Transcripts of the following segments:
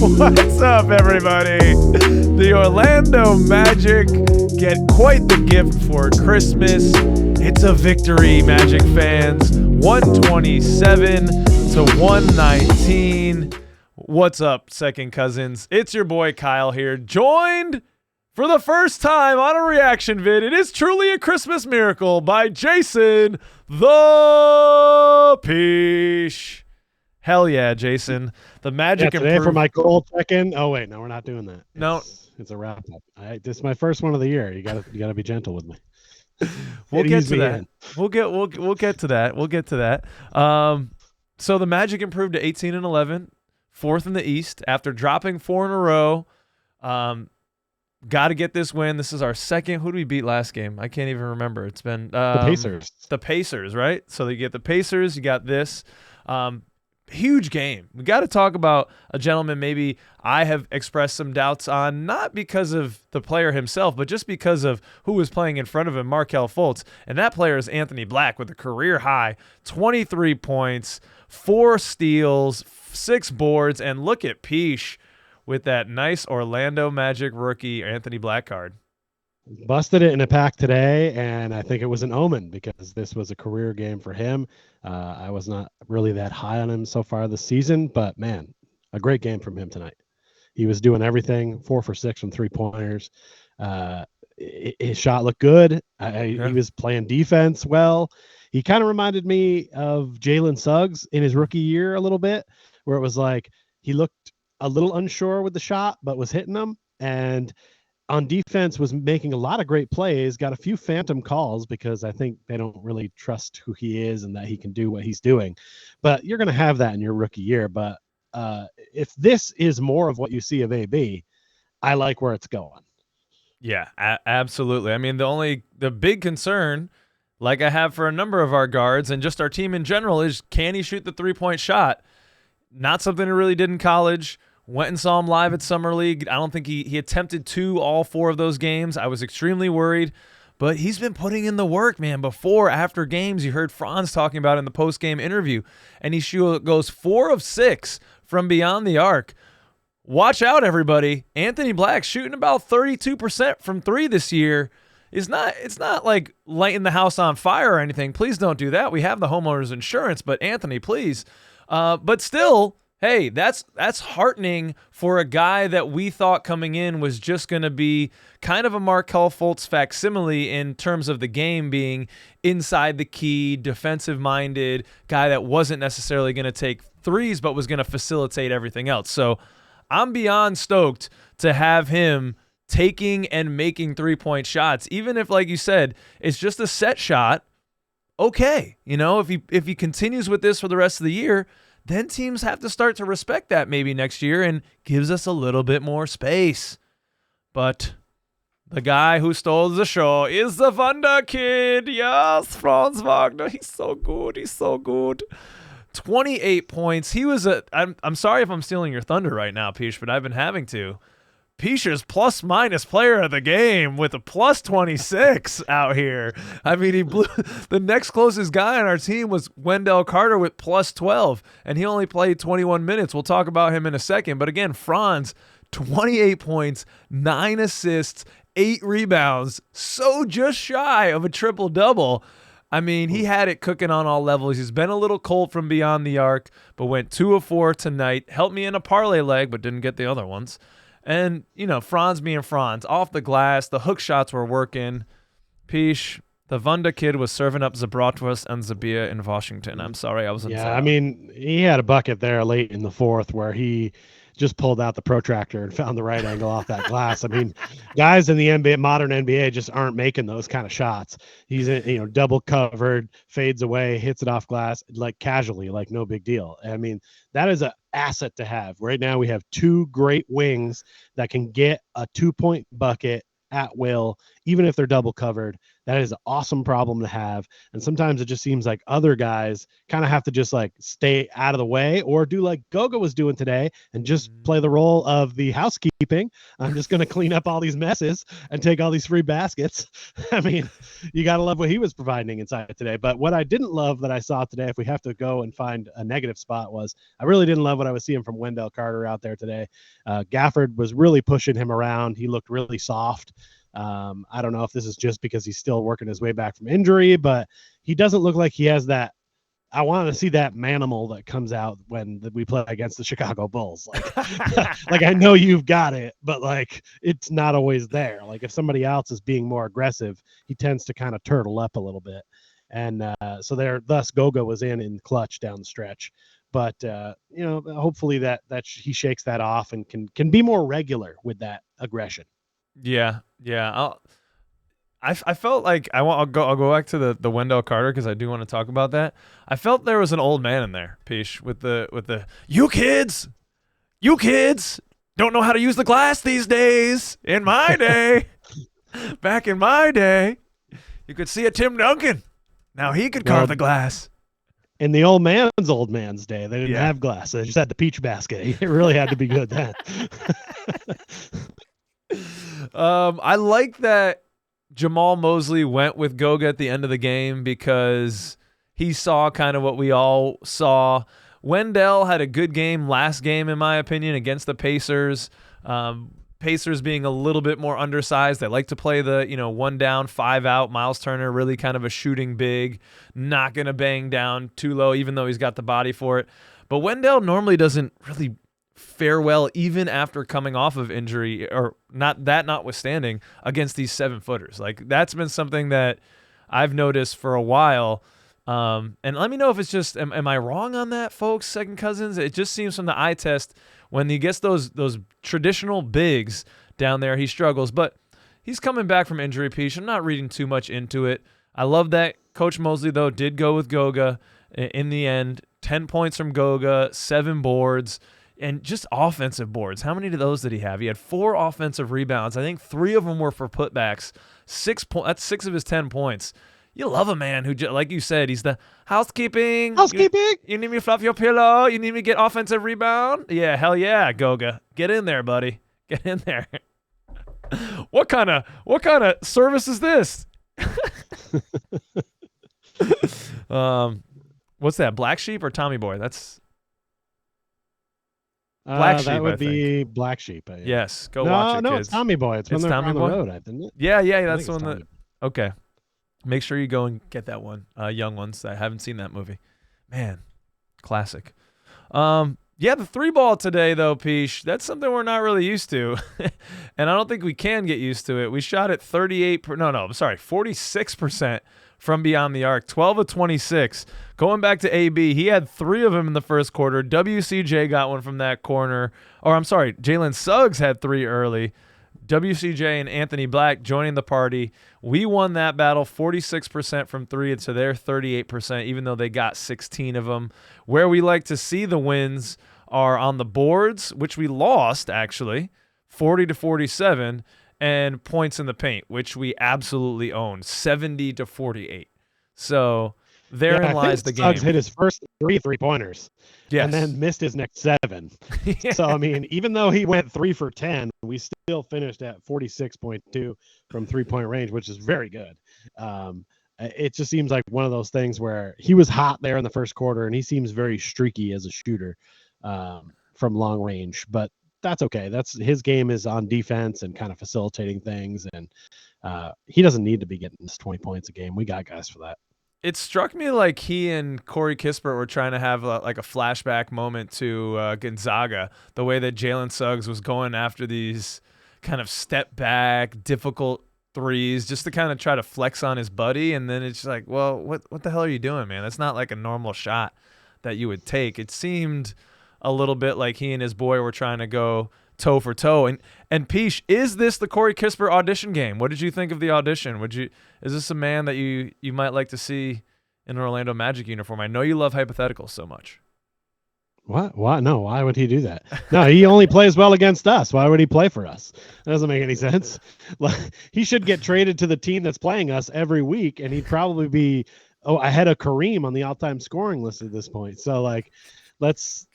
What's up, everybody? The Orlando Magic get quite the gift for Christmas. It's a victory, Magic fans. 127 to 119. What's up, second cousins? It's your boy Kyle here, joined for the first time on a reaction vid. It is truly a Christmas miracle by Jason the Pich. Hell yeah, Jason. The Magic today improved. For my goal check-in. Oh wait, no, we're not doing that. No, it's a wrap up. This is my first one of the year. You gotta be gentle with me. We'll get to that. We'll get to that. We'll get to that. So the Magic improved to 18 and 11, fourth in the East after dropping 4 in a row. Got to get this win. This is our second. Who did we beat last game? I can't even remember. It's been the Pacers. The Pacers, right? So you get the Pacers. You got this. Huge game. We got to talk about a gentleman maybe I have expressed some doubts on, not because of the player himself, but just because of who was playing in front of him, Markelle Fultz. And that player is Anthony Black with a career high 23 points, 4 steals, 6 boards, and look at Pich with that nice Orlando Magic rookie Anthony Black card. Busted it in a pack today, and I think it was an omen because this was a career game for him. I was not really that high on him so far this season, but man, a great game from him tonight. He was doing everything, 4 for 6 from 3-pointers. His shot looked good. He was playing defense well. He kind of reminded me of Jalen Suggs in his rookie year a little bit, where it was like he looked a little unsure with the shot, but was hitting them. And on defense was making a lot of great plays, got a few phantom calls because I think they don't really trust who he is and that he can do what he's doing. But you're going to have that in your rookie year. But if this is more of what you see of AB, I like where it's going. Yeah, absolutely. I mean, the big concern, like I have for a number of our guards and just our team in general, is can he shoot the 3-point shot? Not something he really did in college. Went and saw him live at Summer League. I don't think he attempted all 4 of those games. I was extremely worried, but he's been putting in the work, man. Before, after games, you heard Franz talking about it in the post-game interview, and he goes 4 of 6 from beyond the arc. Watch out, everybody. Anthony Black shooting about 32% from 3 this year. It's not like lighting the house on fire or anything. Please don't do that. We have the homeowner's insurance, but Anthony, please. But still, hey, that's heartening for a guy that we thought coming in was just going to be kind of a Markelle Fultz facsimile in terms of the game, being inside the key, defensive-minded guy that wasn't necessarily going to take threes but was going to facilitate everything else. So I'm beyond stoked to have him taking and making 3-point shots, even if, like you said, it's just a set shot. Okay, if he continues with this for the rest of the year, then teams have to start to respect that maybe next year and gives us a little bit more space. But the guy who stole the show is the Wonder Kid. Yes, Franz Wagner. He's so good. He's so good. 28 points. He was I'm sorry if I'm stealing your thunder right now, Pich, but I've been having to. Pich's plus-minus player of the game with a plus 26 out here. I mean, he blew. The next closest guy on our team was Wendell Carter with plus 12, and he only played 21 minutes. We'll talk about him in a second. But again, Franz, 28 points, 9 assists, 8 rebounds, so just shy of a triple-double. I mean, he had it cooking on all levels. He's been a little cold from beyond the arc, but went 2 of 4 tonight. Helped me in a parlay leg, but didn't get the other ones. And, Franz being Franz, off the glass, the hook shots were working. Pich, the Wonder Kid was serving up Zabratwurst and Zabia in Washington. I'm sorry, I wasn't. Yeah, I mean, he had a bucket there late in the 4th where he just pulled out the protractor and found the right angle off that glass. I mean, guys in the NBA, modern NBA, just aren't making those kind of shots. He's, double covered, fades away, hits it off glass, like casually, like no big deal. I mean, that is an asset to have. Right now we have 2 great wings that can get a 2-point bucket at will even if they're double covered. That is an awesome problem to have. And sometimes it just seems like other guys kind of have to just like stay out of the way or do like Goga was doing today and just play the role of the housekeeping. I'm just going to clean up all these messes and take all these free baskets. I mean, you got to love what he was providing inside today. But what I didn't love that I saw today, if we have to go and find a negative spot, was I really didn't love what I was seeing from Wendell Carter out there today. Gafford was really pushing him around. He looked really soft. I don't know if this is just because he's still working his way back from injury, but he doesn't look like he has that. I want to see that manimal that comes out when we play against the Chicago Bulls. Like, like I know you've got it, but like it's not always there. Like if somebody else is being more aggressive, he tends to kind of turtle up a little bit. And so thus Goga was in clutch down the stretch. But hopefully that he shakes that off and can be more regular with that aggression. Yeah. I felt like I'll go back to the Wendell Carter because I do want to talk about that. I felt there was an old man in there, Pich, with the you kids don't know how to use the glass these days. In my day, back in my day, you could see a Tim Duncan. Now he could carve the glass. In the old man's day, they didn't have glass. They just had the peach basket. It really had to be good then. I like that Jamal Mosley went with Goga at the end of the game because he saw kind of what we all saw. Wendell had a good game last game, in my opinion, against the Pacers. Pacers being a little bit more undersized. They like to play the, 1 down, 5 out. Miles Turner, really kind of a shooting big, not going to bang down too low, even though he's got the body for it. But Wendell normally doesn't really fare well, even after coming off of injury, or notwithstanding, against these 7-footers. Like, that's been something that I've noticed for a while. And let me know if it's just, am I wrong on that, folks? Second Cousins, it just seems from the eye test, when he gets those traditional bigs down there, he struggles. But he's coming back from injury, Pich. I'm not reading too much into it. I love that Coach Mosley, though, did go with Goga in the end. 10 points from Goga, 7 boards, and just offensive boards. How many of those did he have? He had 4 offensive rebounds. I think 3 of them were for putbacks. That's 6 of his 10 points. You love a man who, like you said, he's the housekeeping. You need me to fluff your pillow? You need me to get offensive rebound? Yeah, hell yeah, Goga. Get in there, buddy. Get in there. What kind of service is this? What's that? Black Sheep or Tommy Boy? That's Black Sheep. That would be Black Sheep. Yes, watch it, kids. No, it's Tommy Boy. It's when they're on the road, isn't it? Yeah, that's the one that. Okay. Make sure you go and get that one, Young Ones. I haven't seen that movie. Man, classic. The 3-ball today, though, Pich, that's something we're not really used to. And I don't think we can get used to it. We shot at 46% from beyond the arc, 12 of 26. Going back to AB, he had 3 of them in the first quarter. WCJ got one from that corner. Jalen Suggs had 3 early. WCJ and Anthony Black joining the party. We won that battle 46% from 3 to their 38%, even though they got 16 of them. Where we like to see the wins are on the boards, which we lost, actually, 40-47, and points in the paint, which we absolutely owned, 70-48. So therein lies the game. Suggs hit his first 3 3-pointers. Yes. And then missed his next 7. Yeah. So, I mean, even though he went 3 for 10, we still finished at 46.2 from 3-point range, which is very good. It just seems like one of those things where he was hot there in the first quarter, and he seems very streaky as a shooter from long range. But that's okay. His game is on defense and kind of facilitating things, and he doesn't need to be getting this 20 points a game. We got guys for that. It struck me like he and Corey Kispert were trying to have a flashback moment to Gonzaga, the way that Jalen Suggs was going after these kind of step back, difficult threes just to kind of try to flex on his buddy. And then it's like, well, what the hell are you doing, man? That's not like a normal shot that you would take. It seemed a little bit like he and his boy were trying to go toe for toe. And Pich, is this the Corey Kispert audition game? What did you think of the audition? Is this a man that you might like to see in an Orlando Magic uniform? I know you love hypotheticals so much. What? Why? No, why would he do that? No, he only plays well against us. Why would he play for us? That doesn't make any sense. Like, he should get traded to the team that's playing us every week, and he'd probably be ahead of Kareem on the all-time scoring list at this point. So, like, let's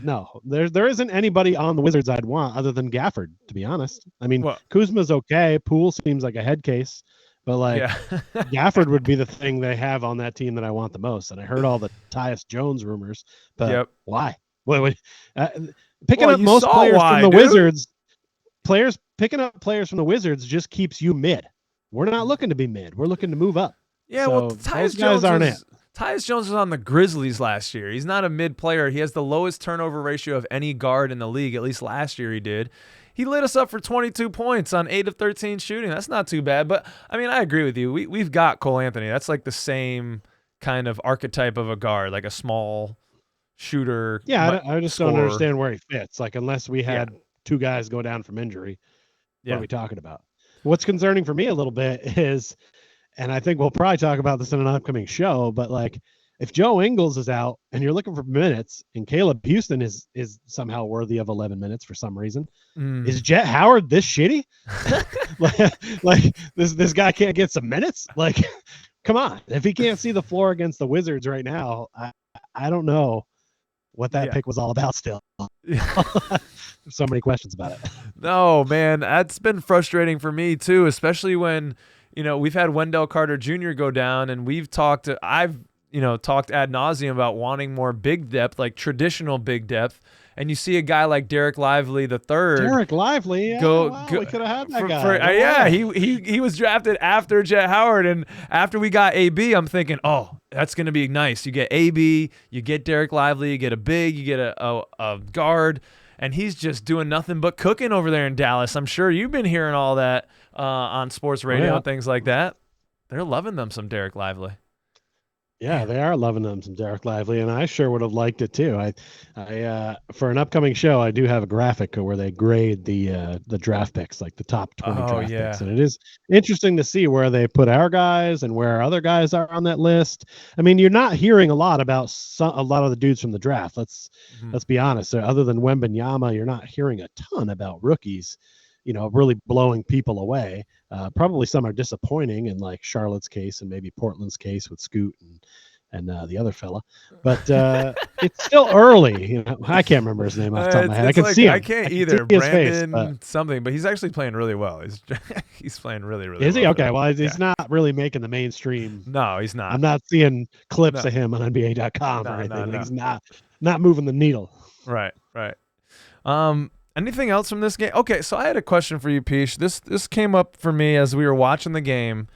no, there isn't anybody on the Wizards I'd want other than Gafford, to be honest. I mean, Well, Kuzma's okay. Poole seems like a head case, but like yeah. Gafford would be the thing they have on that team that I want the most. And I heard all the Tyus Jones rumors, but Yep. why? Uh, picking Well, up you most saw players why, from the dude. Wizards, picking up players from the Wizards just keeps you mid. We're not looking to be mid. We're looking to move up. Yeah, So well, those guys aren't it. Tyus Jones was on the Grizzlies last year. He's not a mid player. He has the lowest turnover ratio of any guard in the league. At least last year he did. He lit us up for 22 points on 8 of 13 shooting. That's not too bad. But, I mean, I agree with you. We've got Cole Anthony. That's like the same kind of archetype of a guard, like a small shooter. Yeah, I just don't scorer. understand where he fits. Like, unless we had two guys go down from injury, what are we talking about? What's concerning for me a little bit is, and I think we'll probably talk about this in an upcoming show, but like if Joe Ingles is out and you're looking for minutes and Caleb Houston is somehow worthy of 11 minutes for some reason, is Jet Howard this shitty? like this guy can't get some minutes? Like, come on. If he can't see the floor against the Wizards right now, I don't know what that pick was all about still. There's so many questions about it. No, man, that's been frustrating for me too, especially when, you know, we've had Wendell Carter Jr. go down, and I've talked ad nauseum about wanting more big depth, like traditional big depth. And you see a guy like Derek Lively the third. Derek Lively, we could have had that guy. He was drafted after Jet Howard, and after we got AB, I'm thinking, oh, that's gonna be nice. You get AB, you get Derek Lively, you get a big, you get a guard, and he's just doing nothing but cooking over there in Dallas. I'm sure you've been hearing all that on sports radio and things like that. They're loving them some Derek Lively. Yeah, they are loving them some Derek Lively, and I sure would have liked it too. I for an upcoming show, I do have a graphic where they grade the draft picks, like the top 20 draft picks, and it is interesting to see where they put our guys and where other guys are on that list. I mean, you're not hearing a lot about a lot of the dudes from the draft. Let's be honest. Other than Wembanyama, you're not hearing a ton about rookies, really blowing people away. Probably some are disappointing in like Charlotte's case and maybe Portland's case with Scoot and the other fella, but it's still early. I can't remember his name off the top of my head. I can see him. I can't either. Brandon something, but he's actually playing really well. He's playing really, really well. Is he? Okay. Well, he's not really making the mainstream. No, he's not. I'm not seeing clips of him on NBA.com or anything. He's not moving the needle. Right. Anything else from this game? Okay, so I had a question for you, Pich. This came up for me as we were watching the game.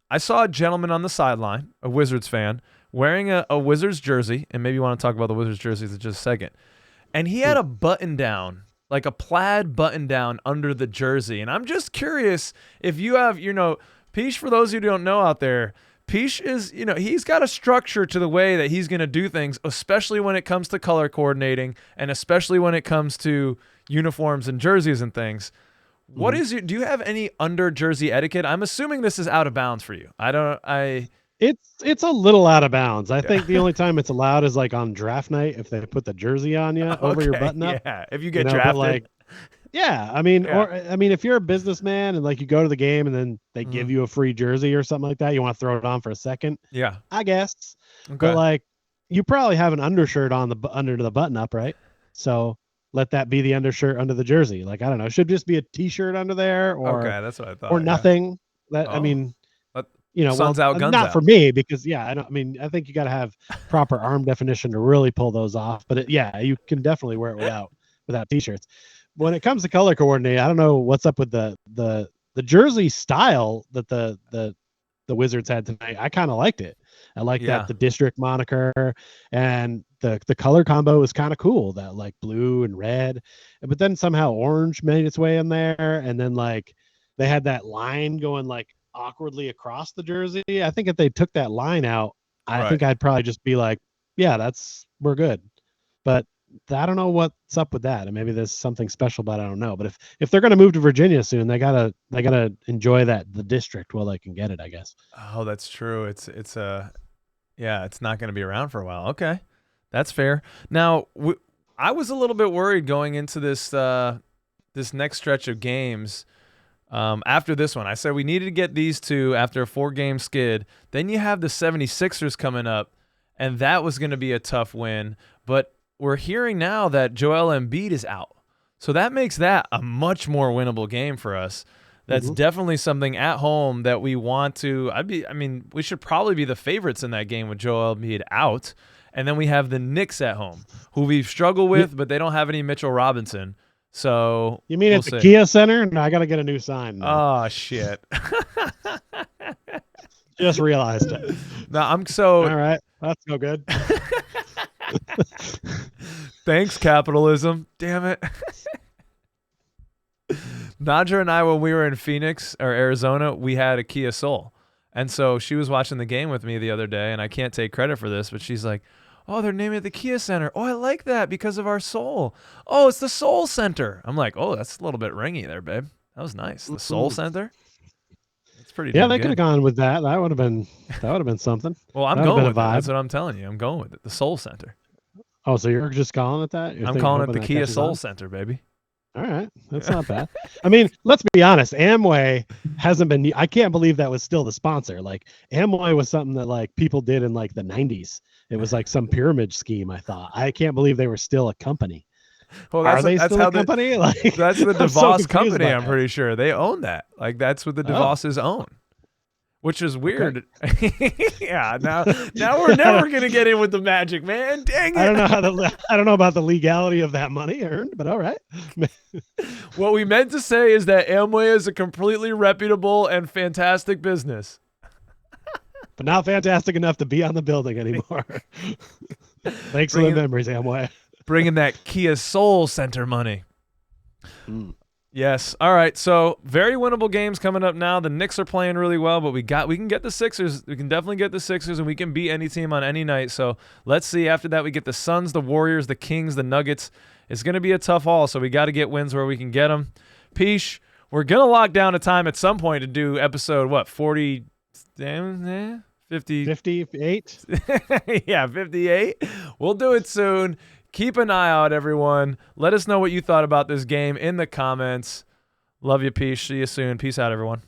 I saw a gentleman on the sideline, a Wizards fan, wearing a Wizards jersey, and maybe you want to talk about the Wizards jerseys in just a second. And he had a button down, like a plaid button down under the jersey. And I'm just curious if you have, Pich, for those who don't know out there, Pich is, he's got a structure to the way that he's going to do things, especially when it comes to color coordinating and especially when it comes to uniforms and jerseys and things. Do you have any under jersey etiquette? I'm assuming this is out of bounds for you. It's a little out of bounds. I think the only time it's allowed is like on draft night if they put the jersey on you over your button up. Yeah, if you get drafted. I mean, if you're a businessman and like you go to the game and then they give you a free jersey or something like that, you want to throw it on for a second. Yeah, I guess. Okay. But like, you probably have an undershirt on under the button up, right? So let that be the undershirt under the jersey. Like, I don't know, it should just be a t-shirt under there, or that's what I thought, or nothing. I mean, sun's out, guns not out. For me, because I think you got to have proper arm definition to really pull those off. But you can definitely wear it without t-shirts. When it comes to color coordinating, I don't know what's up with the jersey style that the Wizards had tonight. I kind of liked it. I like that the district moniker and the color combo is kind of cool. That like blue and red, but then somehow orange made its way in there, and then like they had that line going like awkwardly across the jersey. I think if they took that line out, I think I'd probably just be like, yeah, we're good. But I don't know what's up with that, and maybe there's something special about it. I don't know. But if they're gonna move to Virginia soon, they gotta enjoy the district while they can get it, I guess. Oh, that's true. It's not gonna be around for a while. Okay, That's fair. Now, I was a little bit worried going into this this next stretch of games. After this one, I said we needed to get these two after a 4-game skid. Then you have the 76ers coming up, and that was going to be a tough win. But we're hearing now that Joel Embiid is out. So that makes that a much more winnable game for us. That's definitely something at home that we want to. We should probably be the favorites in that game with Joel Embiid out. And then we have the Knicks at home, who we've struggled with, but they don't have any Mitchell Robinson. So you mean at the Kia Center? No, I got to get a new sign. Oh shit! Just realized it. No, all right. That's no good. Thanks, capitalism. Damn it. Nadja and I, when we were in Phoenix or Arizona, we had a Kia Soul. And so she was watching the game with me the other day, and I can't take credit for this, but she's like, oh, they're naming it the Kia Center. Oh, I like that because of our Soul. Oh, it's the Soul Center. I'm like, oh, that's a little bit ringy there, babe. That was nice. The Soul Center. It's pretty. Yeah, they could have gone with that. That would have been something. Well, I'm going with it. That's what I'm telling you. I'm going with it. The Soul Center. Oh, so you're just calling it that? I'm calling it the Kia Soul Center, baby. All right. That's not bad. I mean, let's be honest. Amway hasn't been, I can't believe that was still the sponsor. Like Amway was something that like people did in like the 90s. It was like some pyramid scheme, I thought. I can't believe they were still a company. Well, Are they still a company? Like, that's the DeVos company, I'm pretty sure. They own that. Like that's what the DeVos's own. Which is weird. Okay. Yeah, now we're never gonna get in with the Magic, man. Dang it! I don't know about the legality of that money earned, but all right. What we meant to say is that Amway is a completely reputable and fantastic business, but not fantastic enough to be on the building anymore. Thanks for the memories, Amway. Bringing that Kia Soul Center money. Yes. All right. So very winnable games coming up now. The Knicks are playing really well, but we can get the Sixers. We can definitely get the Sixers, and we can beat any team on any night. So let's see. After that, we get the Suns, the Warriors, the Kings, the Nuggets. It's going to be a tough haul, so we got to get wins where we can get them. Pich, we're going to lock down a time at some point to do episode, 40? 50? 58? Yeah, 58. We'll do it soon. Keep an eye out, everyone. Let us know what you thought about this game in the comments. Love you, Pich. See you soon. Peace out, everyone.